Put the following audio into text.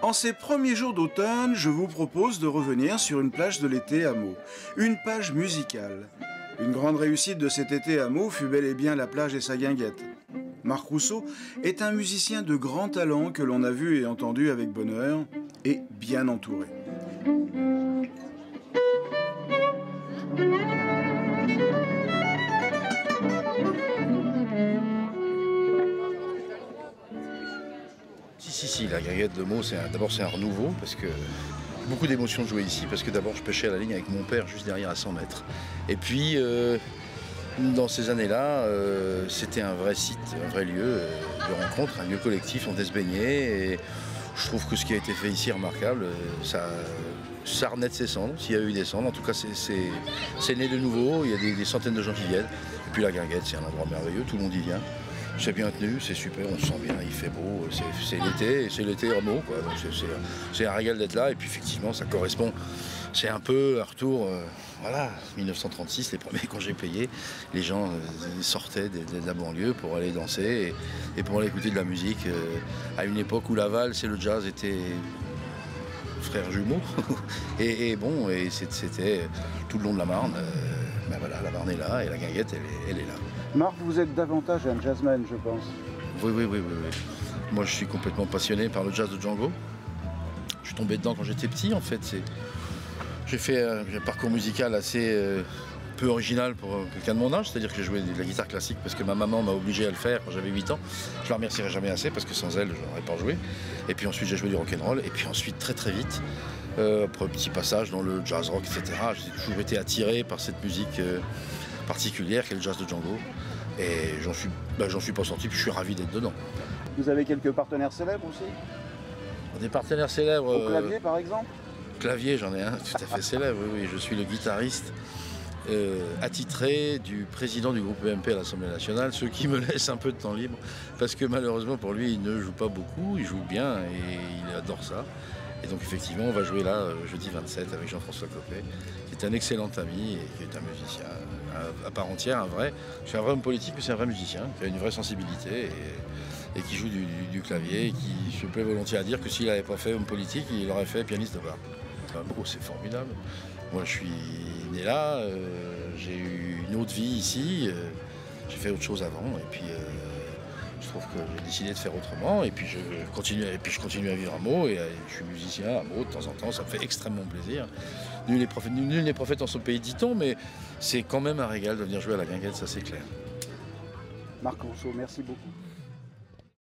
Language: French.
En ces premiers jours d'automne, je vous propose de revenir sur une plage de l'été à Meaux, une plage musicale. Une grande réussite de cet été à Meaux fut bel et bien la plage et sa guinguette. Marc Rousseau est un musicien de grand talent que l'on a vu et entendu avec bonheur et bien entouré. Si, la guinguette de Meaux, d'abord c'est un renouveau, parce que beaucoup d'émotions de jouer ici, parce que d'abord je pêchais à la ligne avec mon père juste derrière à 100 mètres. Et puis, dans ces années-là, c'était un vrai site, un vrai lieu de rencontre, un lieu collectif, on venait se baigner, et je trouve que ce qui a été fait ici est remarquable. Ça renaît de ses cendres, s'il y a eu des cendres. En tout cas, c'est né de nouveau, il y a des centaines de gens qui viennent. Et puis la guinguette, c'est un endroit merveilleux, tout le monde y vient. C'est bien tenu, c'est super, on se sent bien, il fait beau, c'est l'été à Meaux, quoi. C'est un régal d'être là, et puis effectivement ça correspond, c'est un peu un retour, voilà, 1936, les premiers congés payés, les gens sortaient de la banlieue pour aller danser et pour aller écouter de la musique, à une époque où la valse et le jazz étaient frères jumeaux, et c'était tout le long de la Marne, ben voilà, la Marne est là, et la guinguette, elle est là. Marc, vous êtes davantage un jazzman, je pense. Oui. Moi, je suis complètement passionné par le jazz de Django. Je suis tombé dedans quand j'étais petit, en fait. J'ai fait un parcours musical assez peu original pour quelqu'un de mon âge, c'est-à-dire que j'ai joué de la guitare classique parce que ma maman m'a obligé à le faire quand j'avais 8 ans. Je la remercierai jamais assez parce que sans elle, je n'aurais pas joué. Et puis ensuite, j'ai joué du rock'n'roll. Et puis ensuite, très vite, après un petit passage dans le jazz rock, etc., j'ai toujours été attiré par cette musique particulière qu'est le jazz de Django. Et j'en suis pas sorti, puis je suis ravi d'être dedans. Vous avez quelques partenaires célèbres aussi? Des partenaires célèbres. Au clavier, par exemple? Clavier, j'en ai un tout à fait célèbre, oui. Je suis le guitariste attitré du président du groupe EMP à l'Assemblée nationale, ce qui me laisse un peu de temps libre, parce que malheureusement pour lui, il ne joue pas beaucoup, il joue bien et il adore ça. Et donc effectivement, on va jouer là jeudi 27 avec Jean-François Copé, qui est un excellent ami et qui est un musicien à part entière, un vrai homme politique, mais c'est un vrai musicien, qui a une vraie sensibilité et qui joue du clavier, et qui se plaît volontiers à dire que s'il n'avait pas fait homme politique, il aurait fait pianiste de bar. Bon, c'est formidable. Moi, je suis né là, j'ai eu une autre vie ici, j'ai fait autre chose avant, et puis je trouve que j'ai décidé de faire autrement, et puis je continue à vivre à Meaux, et je suis musicien à Meaux de temps en temps, ça me fait extrêmement plaisir. Nul n'est prophète en son pays, dit-on, mais c'est quand même un régal de venir jouer à la guinguette, ça c'est clair. Marc Rousseau, merci beaucoup.